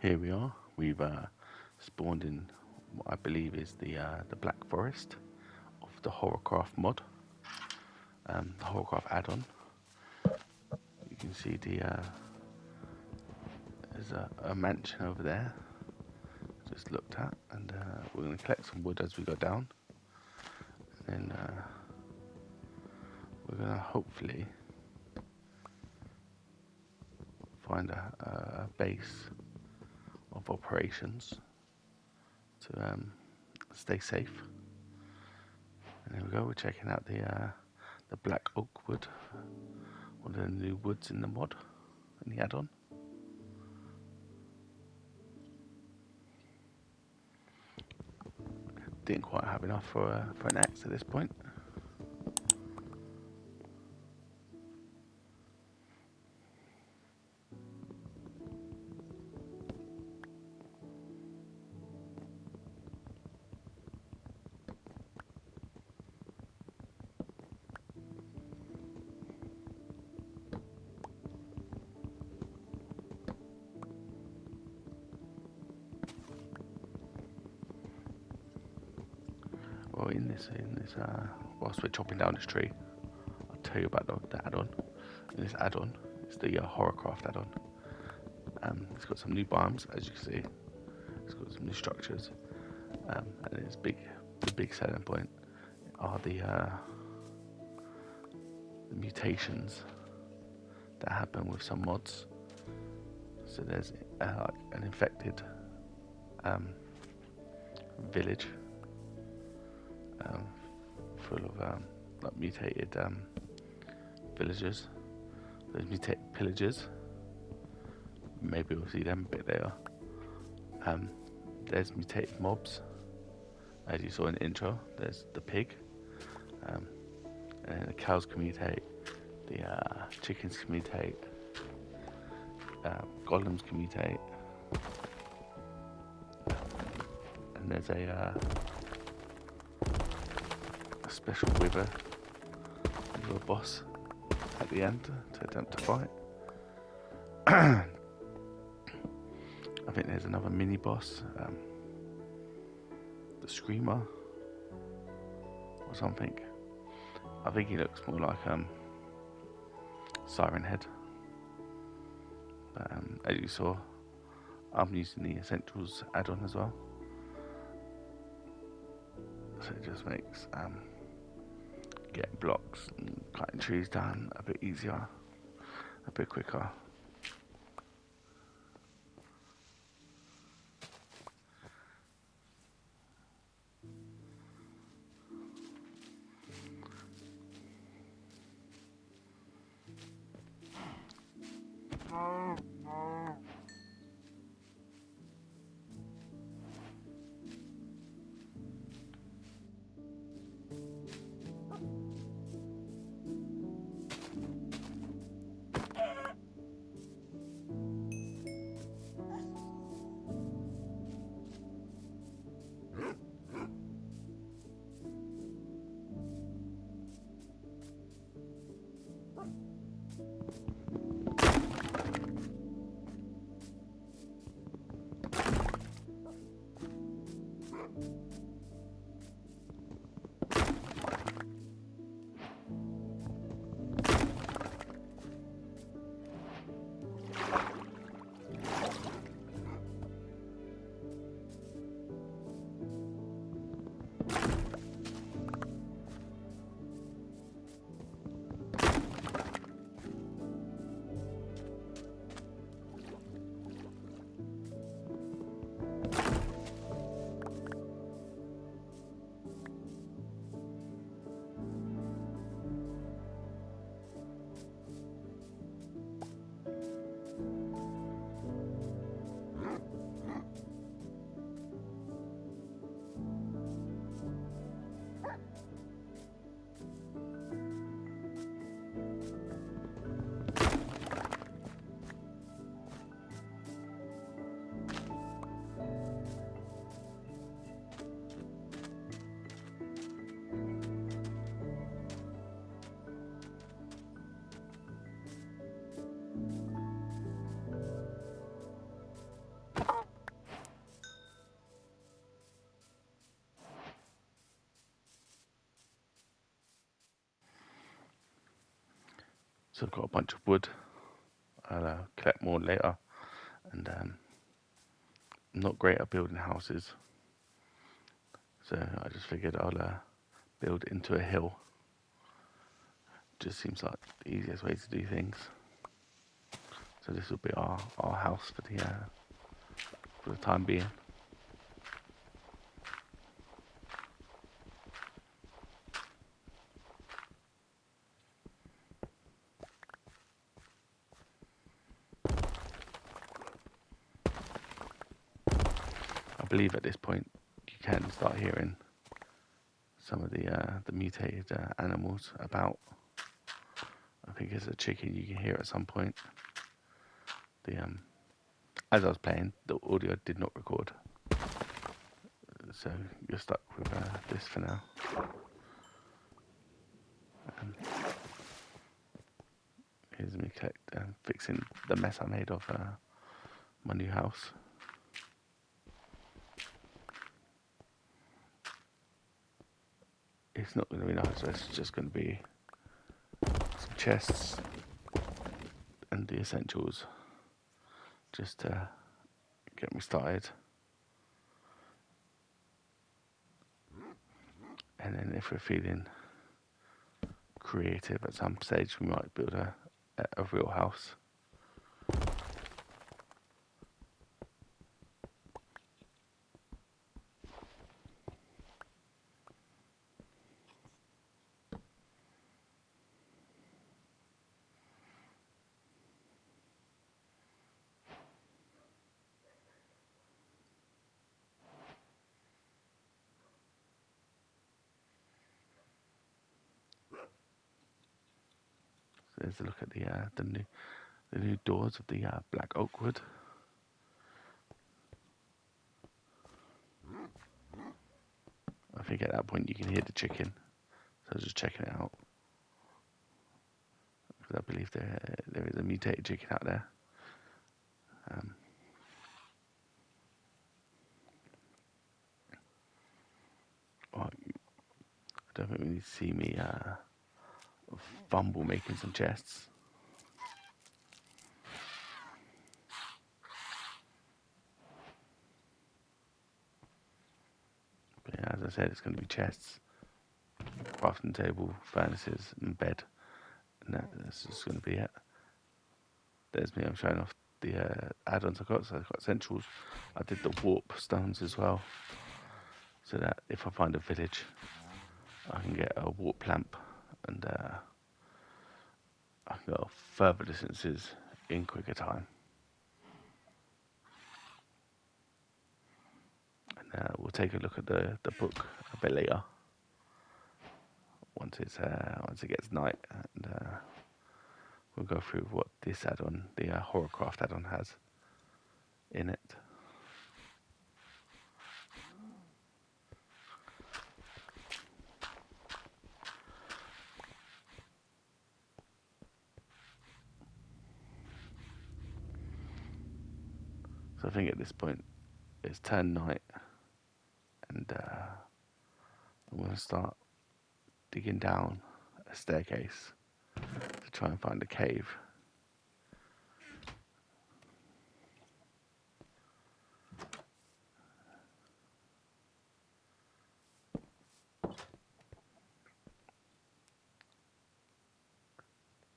Here we are. We've spawned in what I believe is the Black Forest of the HorrorCraft mod, the HorrorCraft add-on. You can see there's a mansion over there. Just looked at, and we're going to collect some wood as we go down. And then we're going to hopefully find a base of operations to stay safe. And there we go. We're checking out the black oak wood, one of the new woods in the mod, in the add-on. Didn't quite have enough for an axe at this point. Well, in this, whilst we're chopping down this tree, I'll tell you about the add-on. In this add-on, it's the HorrorCraft add-on. It's got some new biomes, as you can see. It's got some new structures, and it's the big selling point are the mutations that happen with some mods. So there's like an infected village full of like mutated villagers. Those mutated pillagers. Maybe we'll see them a bit later. There's mutated mobs, as you saw in the intro. There's the pig, and then the cows can mutate, the chickens can mutate, golems can mutate, and there's a special wither, a boss at the end to attempt to fight. I think there's another mini boss, the Screamer or something. I think he looks more like Siren Head. But as you saw, I'm using the Essentials add-on as well. So it just makes getting blocks and cutting trees down a bit easier, a bit quicker. So I've got a bunch of wood. I'll collect more later. And I'm not great at building houses, so I just figured I'll build into a hill. Just seems like the easiest way to do things. So this will be our house for the time being. I believe at this point you can start hearing some of the mutated animals about. I think it's a chicken you can hear at some point. As I was playing, the audio did not record, so you're stuck with this for now. Here's me fixing the mess I made of my new house. It's not going to be nice, it's just going to be some chests and the essentials just to get me started. And then if we're feeling creative at some stage, we might build a real house. So there's a look at the new doors of the black oak wood. I think at that point you can hear the chicken, so just checking it out. Because I believe there is a mutated chicken out there. I don't think we need to see me fumble making some chests. But yeah, as I said, it's going to be chests, crafting table, furnaces, and bed, and that's just going to be it. There's me. I'm showing off the add-ons I got. So I've got essentials. I did the warp stones as well, so that if I find a village, I can get a warp lamp, and I can go further distances in quicker time. And we'll take a look at the book a bit later, once it gets night, and we'll go through what this add-on, the HorrorCraft add-on, has in it. So I think at this point it's turned night, and I'm going to start digging down a staircase to try and find a cave.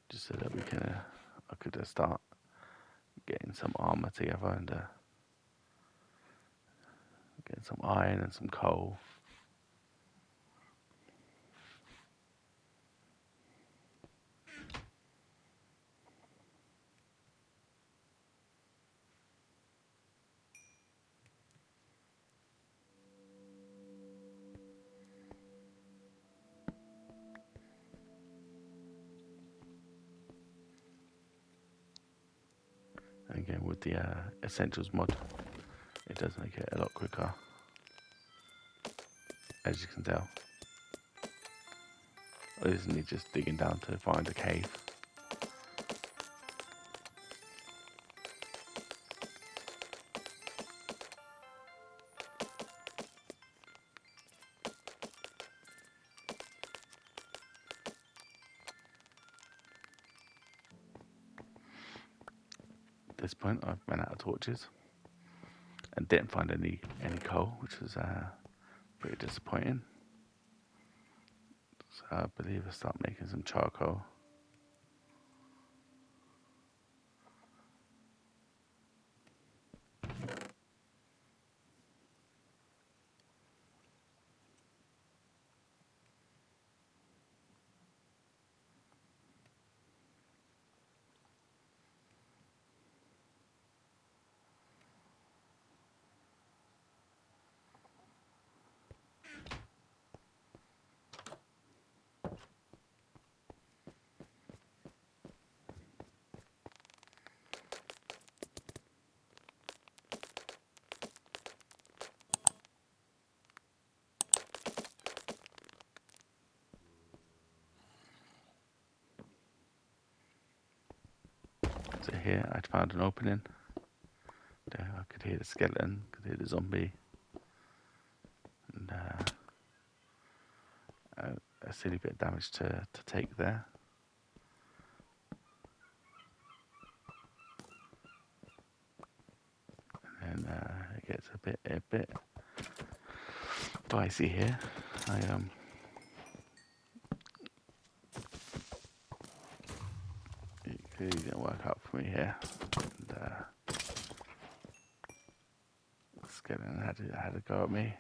Just so that we can, I could start getting some armor together and getting some iron and some coal. And again, with the essentials mod, it does make it a lot quicker, as you can tell. It isn't me just digging down to find a cave. this point, I've run out of torches and didn't find any coal, which was pretty disappointing. So I believe I'll start making some charcoal. So here I'd found an opening. There I could hear the skeleton, could hear the zombie, and a silly bit of damage to take there. And it gets a bit dicey here. It clearly didn't work out for me here. And the skeleton had a go at me.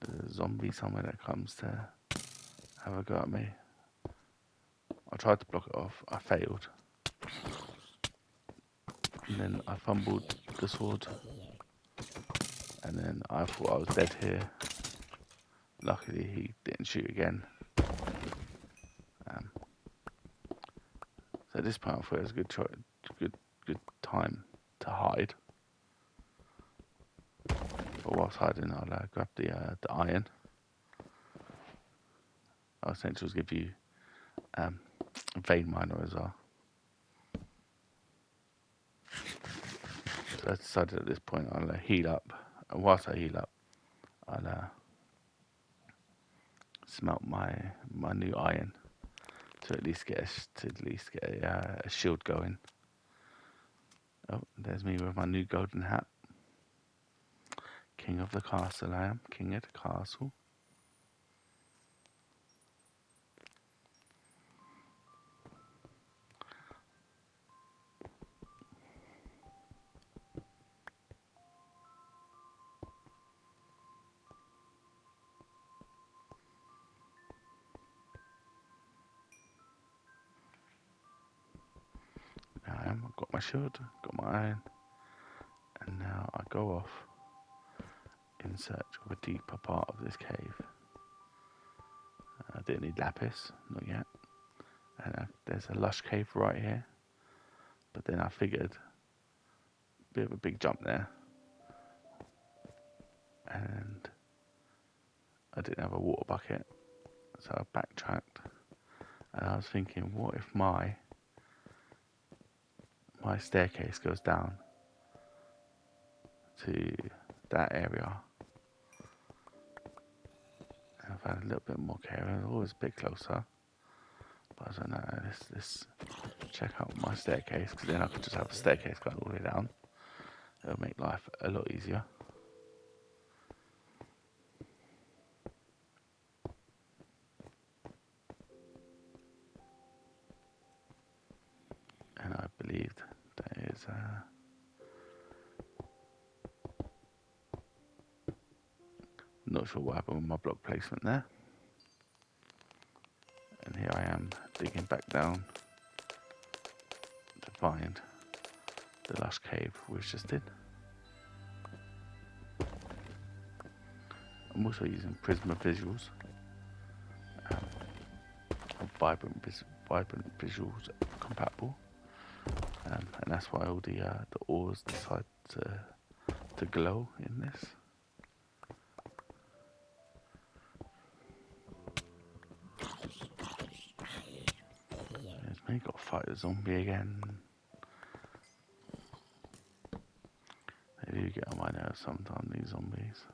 There's a zombie somewhere that comes to have a go at me. I tried to block it off. I failed. And then I fumbled the sword. And then I thought I was dead here. Luckily, he didn't shoot again. So at this point, I thought it was a good time to hide. But whilst hiding, I'll grab the iron. I'll essentially give you a vein miner as well. So I decided at this point I'll heal up. And whilst I heal up, I'll smelt my new iron to at least get a shield going. Oh, there's me with my new golden hat. King of the castle I am. King of the castle. I've got my shield, got my iron, and now I go off in search of a deeper part of this cave. I didn't need lapis, not yet. And there's a lush cave right here, but then I figured a bit of a big jump there, and I didn't have a water bucket, so I backtracked, and I was thinking, what if my staircase goes down to that area? And I've had a little bit more care, and always a bit closer. But I don't know, let's check out my staircase, because then I could just have a staircase going all the way down. It'll make life a lot easier. And I believed that is not sure what happened with my block placement there. And here I am digging back down to find the lush cave we just did. I'm also using Prisma visuals, vibrant visuals compatible, and that's why all the ores decide to glow in this. There's me, got to fight a zombie again. They do get on my nerves sometimes, these zombies.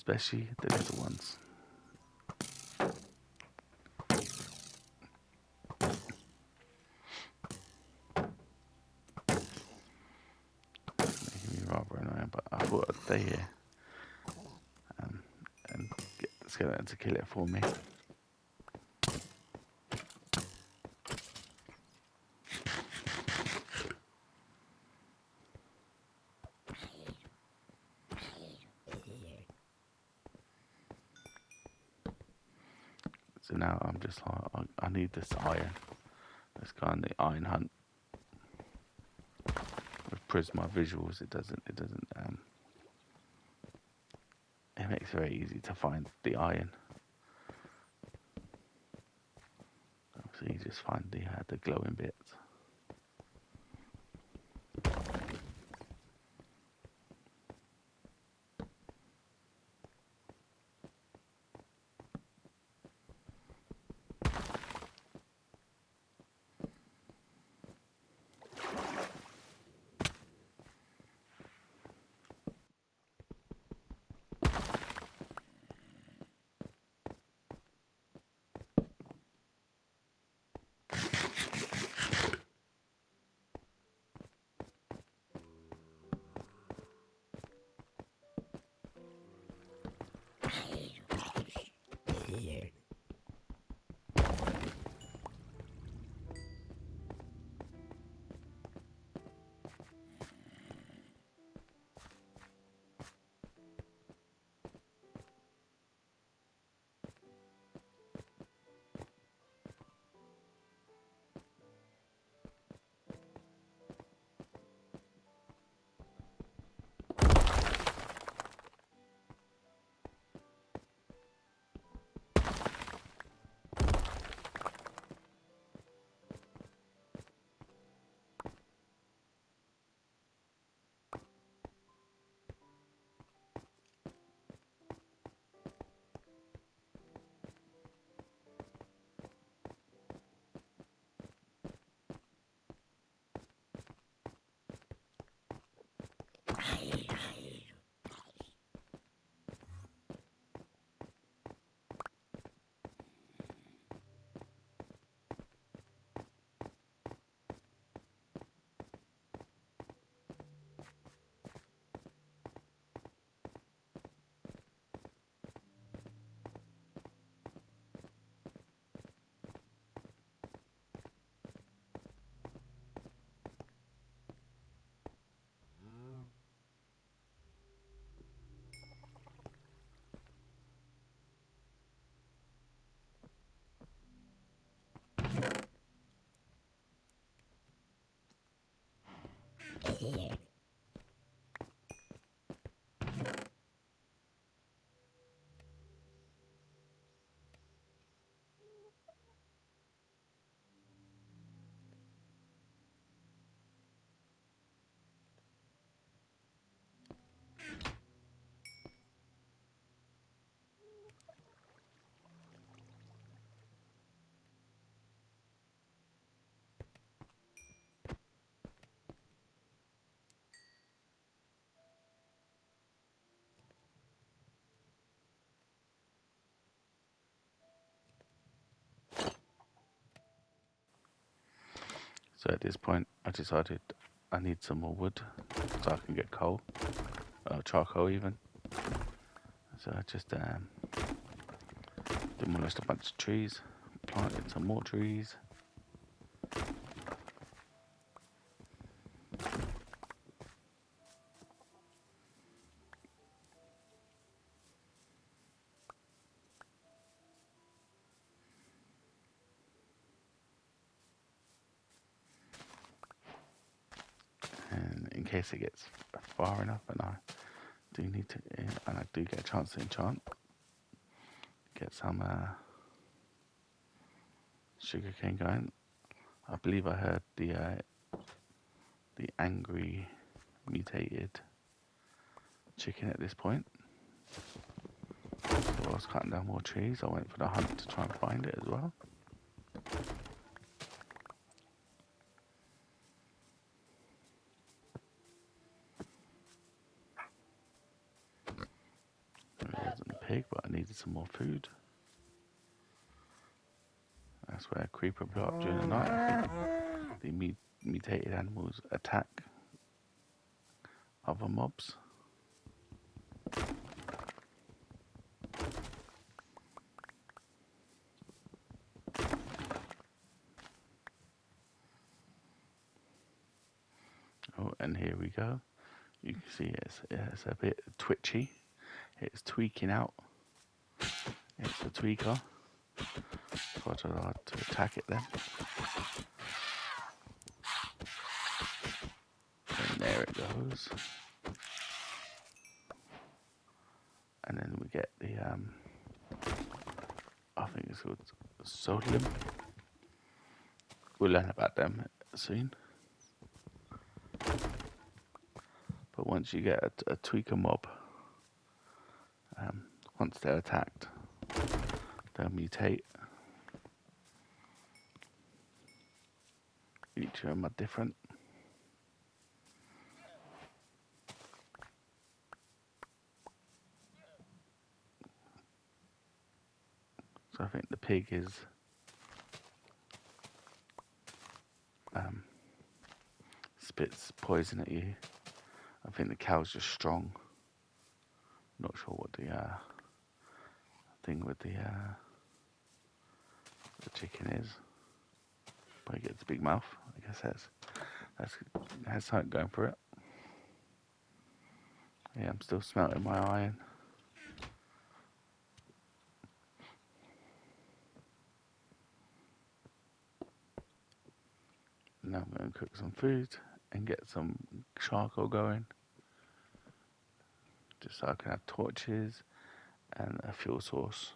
especially the little ones. Making me rather annoying, but I thought I'd stay here and get the skeleton to kill it for me. So now I'm just like, I need this iron. Let's go on the iron hunt. With Prisma visuals, it makes it very easy to find the iron. So you just find the glowing bits. So at this point, I decided I need some more wood so I can get coal, charcoal even. So I just demolished a bunch of trees, planted some more trees. And in case it gets far enough, and I do need to, and I do get a chance to enchant, get some sugarcane going. I believe I heard the angry mutated chicken at this point. So I was cutting down more trees. I went for the hunt to try and find it as well. some more food. That's where a creeper blew up during the night. I think the mutated animals attack other mobs. Oh, and here we go. You can see it's a bit twitchy. It's tweaking out. It's a tweaker. Quite hard to attack it then. And there it goes. And then we get the I think it's called sodium. We'll learn about them soon. But once you get a tweaker mob, once they're attacked, they'll mutate. Each of them are different. So I think the pig is spits poison at you. I think the cow's just strong. Not sure what the thing with the chicken is. But it gets a big mouth. I guess has something going for it. Yeah, I'm still smelting my iron. Now I'm going to cook some food and get some charcoal going. Just so I can have torches and a fuel source.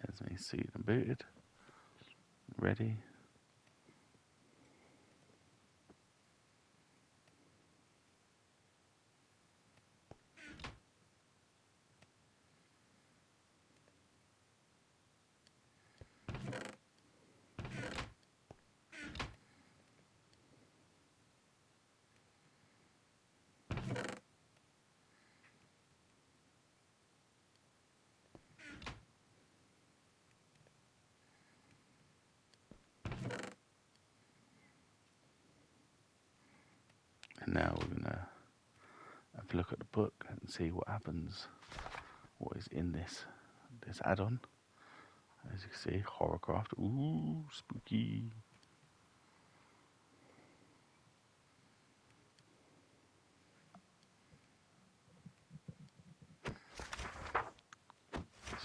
There's me seated and booted. Ready. And now we're going to have a look at the book and see what happens, what is in this add-on. As you can see, HorrorCraft. Ooh, spooky.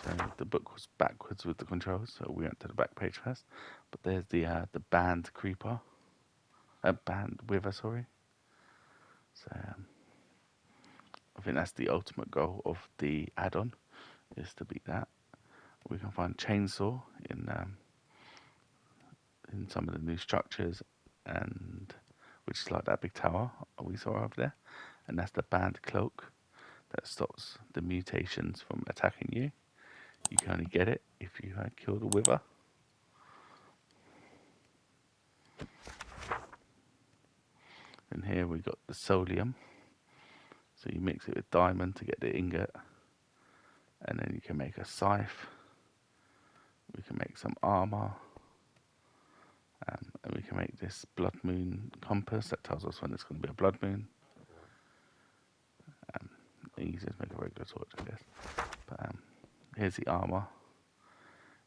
So the book was backwards with the controls, so we went to the back page first. But there's the band creeper, band wither, sorry. So I think that's the ultimate goal of the add-on, is to beat that. We can find chainsaw in some of the new structures, and which is like that big tower we saw over there, and that's the band cloak that stops the mutations from attacking you. You can only get it if you kill the wither. And here we got the solium. So you mix it with diamond to get the ingot, and then you can make a scythe. We can make some armor, and we can make this blood moon compass that tells us when it's going to be a blood moon. Easy to make a regular torch, I guess. But here's the armor.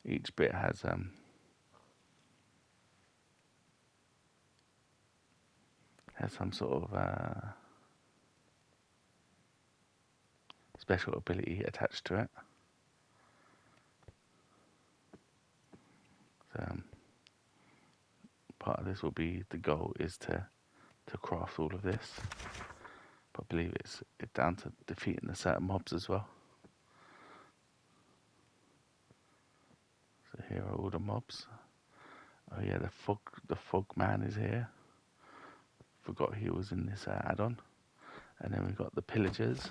Each bit has some sort of special ability attached to it. So part of this will be, the goal is to craft all of this. But I believe it's down to defeating the certain mobs as well. So here are all the mobs. Oh yeah, the fog man is here. Forgot he was in this add-on. And then we've got the pillagers.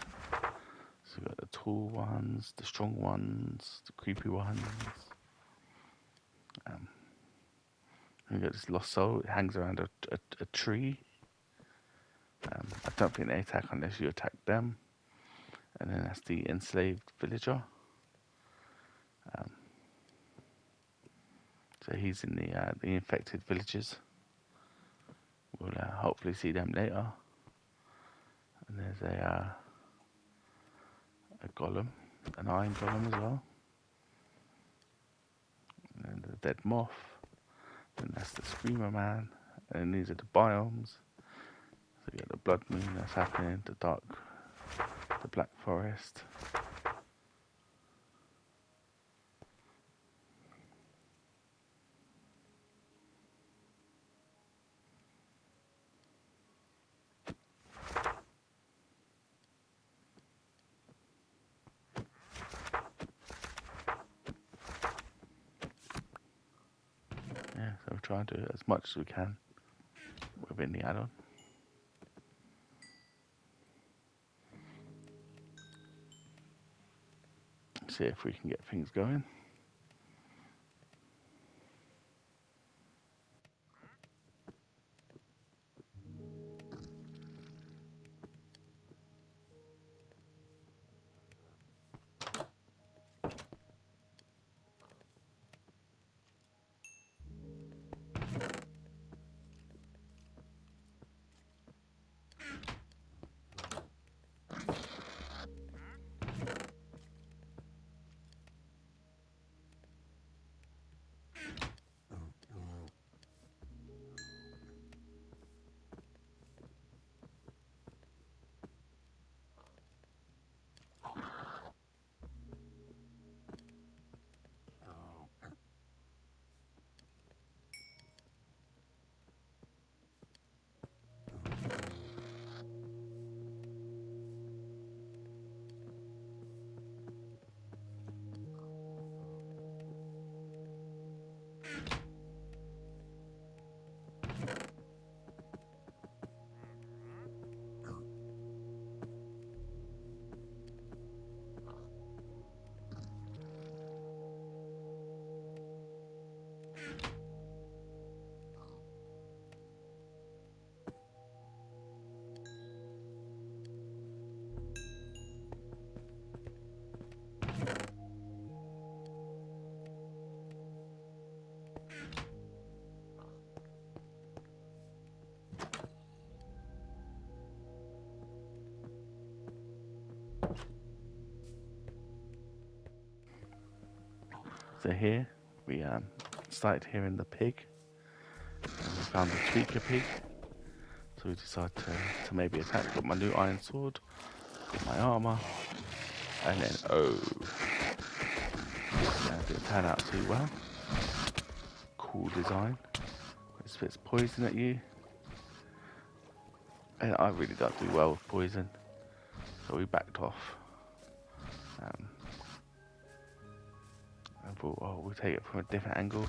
So we've got the tall ones, the strong ones, the creepy ones. We've got this lost soul. It hangs around a tree. I don't think they attack unless you attack them. And then that's the enslaved villager. So he's in the infected villages. We'll hopefully see them later. And there's a golem, an iron golem as well. And then the dead moth. And that's the screamer man. And these are the biomes. So you got the blood moon that's happening, the black forest. Yeah, so we're trying to do as much as we can within the add-on. See if we can get things going. So here we started hearing the pig, and we found the tweaker pig. So we decided to maybe attack. Got my new iron sword, got my armor, and then didn't turn out too well. Cool design. It spits poison at you, and I really don't do well with poison, so we backed off. And thought, oh, we'll take it from a different angle.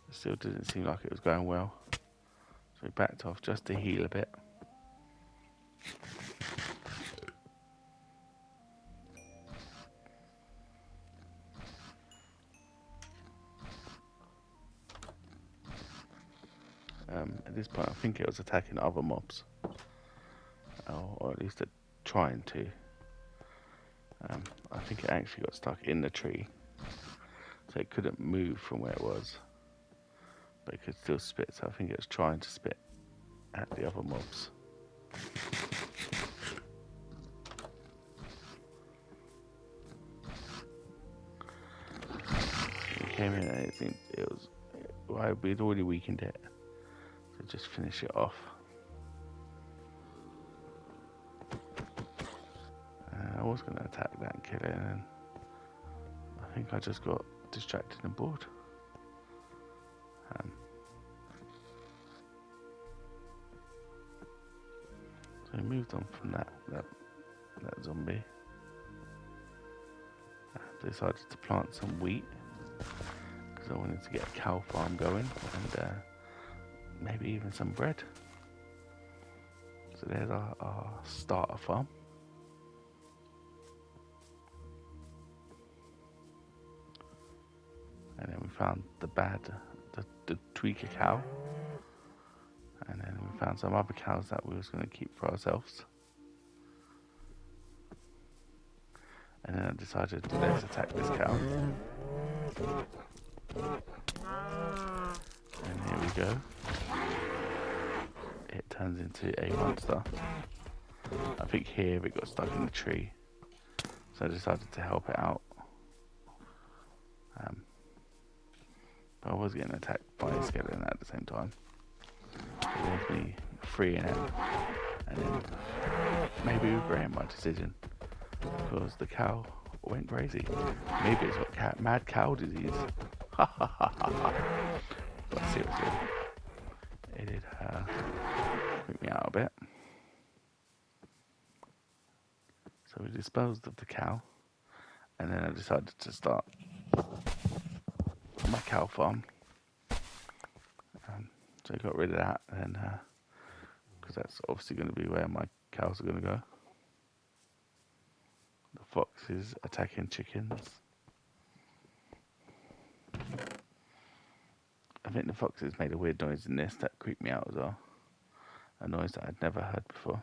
It still didn't seem like it was going well, so we backed off just to heal a bit. At this point, I think it was attacking other mobs, or at least trying to. I think it actually got stuck in the tree, so it couldn't move from where it was, but it could still spit. So I think it was trying to spit at the other mobs. So we came in and we'd already weakened it. Just finish it off. I was going to attack that and kill it, and then I think I just got distracted and bored. So we moved on from that that zombie. I decided to plant some wheat because I wanted to get a cow farm going and maybe even some bread. So there's our starter farm. And then we found the tweaker cow. And then we found some other cows that we was going to keep for ourselves. And then I decided to let's attack this cow. And here we go. It turns into a monster. I think here it got stuck in the tree. So I decided to help it out. But I was getting attacked by a skeleton at the same time. It was me freeing it. And then maybe regretting my decision. Because the cow went crazy. Maybe it's got mad cow disease. Ha ha ha ha ha. But seriously, it did freak me out a bit. So we disposed of the cow. And then I decided to start my cow farm. So I got rid of that, and because that's obviously going to be where my cows are going to go. The fox is attacking chickens. I think the foxes made a weird noise in this that creeped me out as well. A noise that I'd never heard before.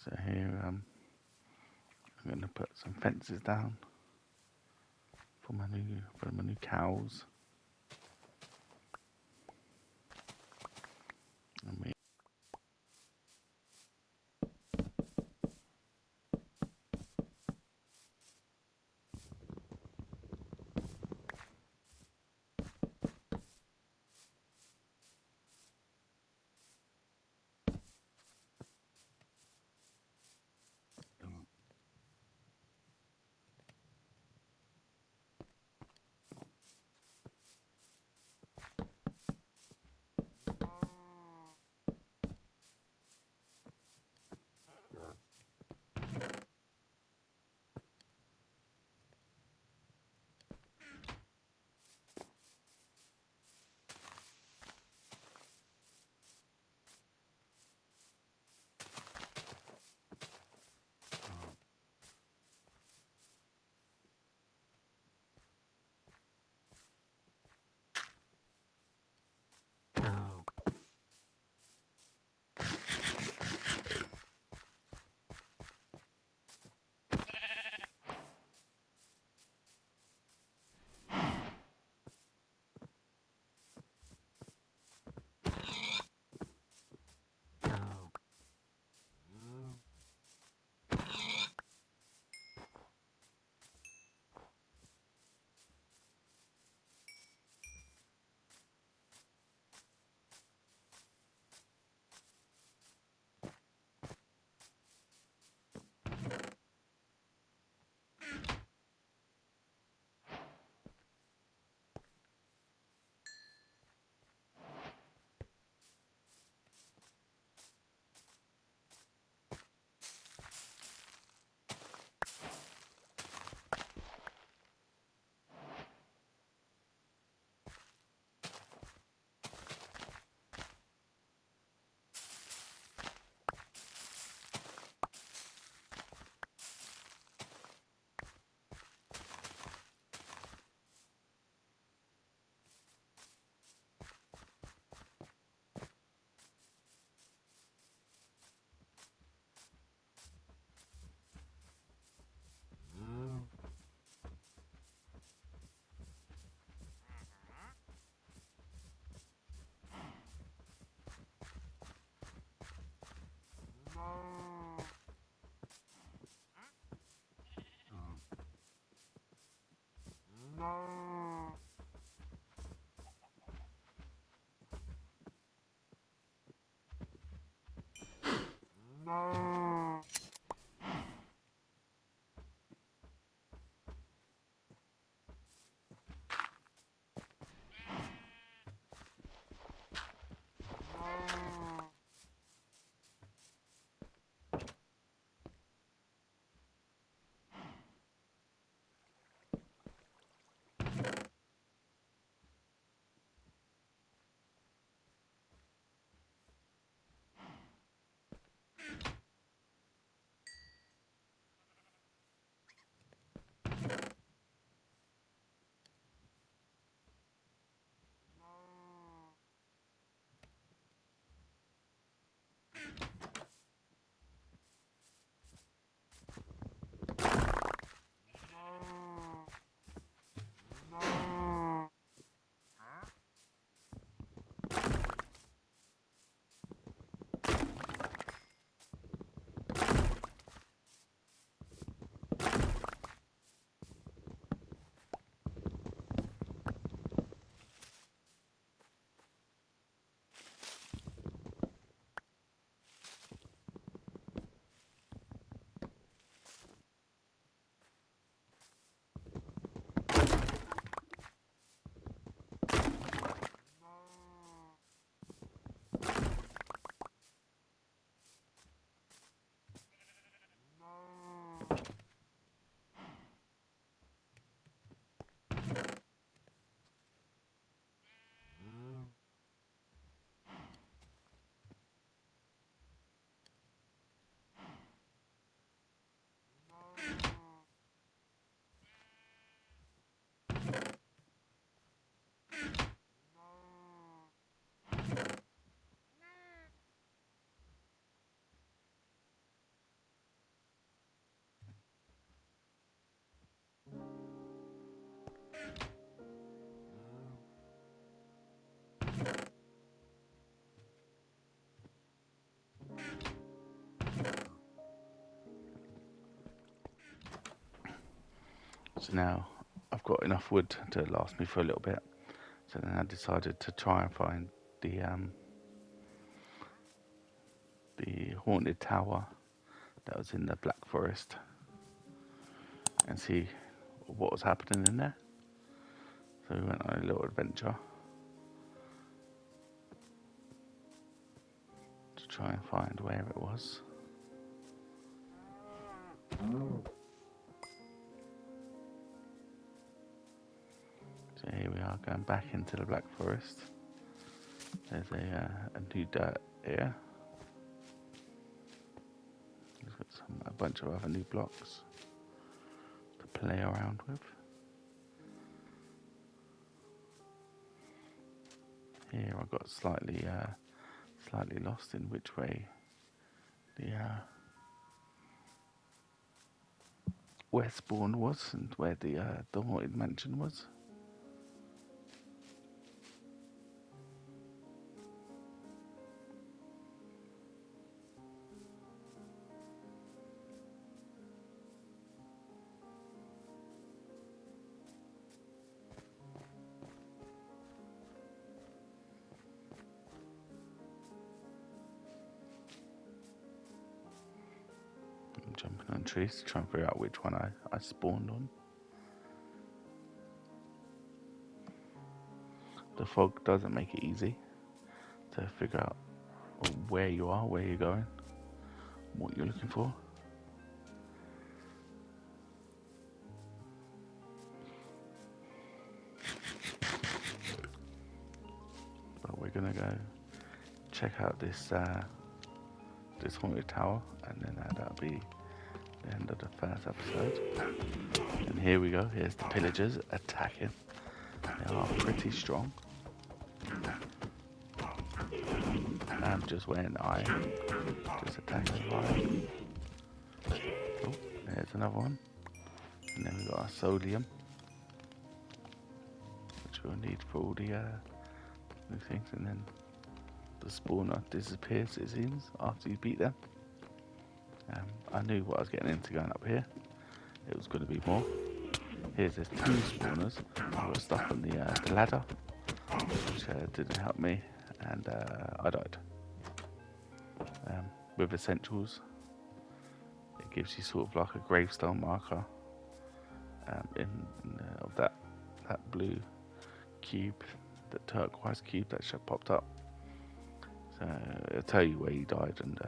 So here I'm going to put some fences down for my new cows. And we So now I've got enough wood to last me for a little bit. So then I decided to try and find the haunted tower that was in the Black Forest and see what was happening in there. So we went on a little adventure to try and find where it was. So here we are going back into the Black Forest. There's a new dirt here. It's got a bunch of other new blocks to play around with. Here I got slightly lost in which way the where spawn was and where the haunted mansion was. I'm jumping on trees to try and figure out which one I spawned on. The fog doesn't make it easy to figure out where you are, where you're going, what you're looking for. But we're gonna go check out this this haunted tower, and then that'll be the end of the first episode. And here we go. Here's the pillagers attacking. They are pretty strong. I'm just wearing iron, just attacking iron. Oh, there's another one. And then we've got our solium, which we'll need for all the new things. And then the spawner disappears, it seems, after you beat them. I knew what I was getting into going up here. It was going to be more. There's 2 spawners. I got stuck on the ladder, which didn't help me, and I died. With essentials, it gives you sort of like a gravestone marker of that blue cube, that turquoise cube that just popped up. So it'll tell you where you died, and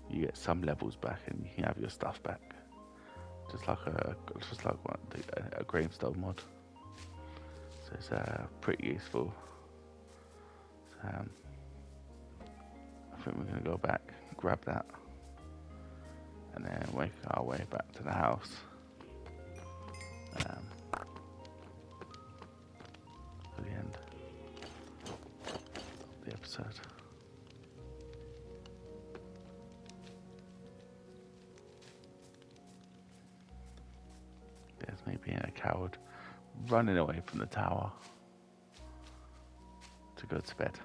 you get some levels back, and you can have your stuff back, just like a gravestone mod. So it's pretty useful. So, I think we're going to go back, grab that, and then make our way back to the house. For the end of the episode. There's me being a coward, running away from the tower to go to bed.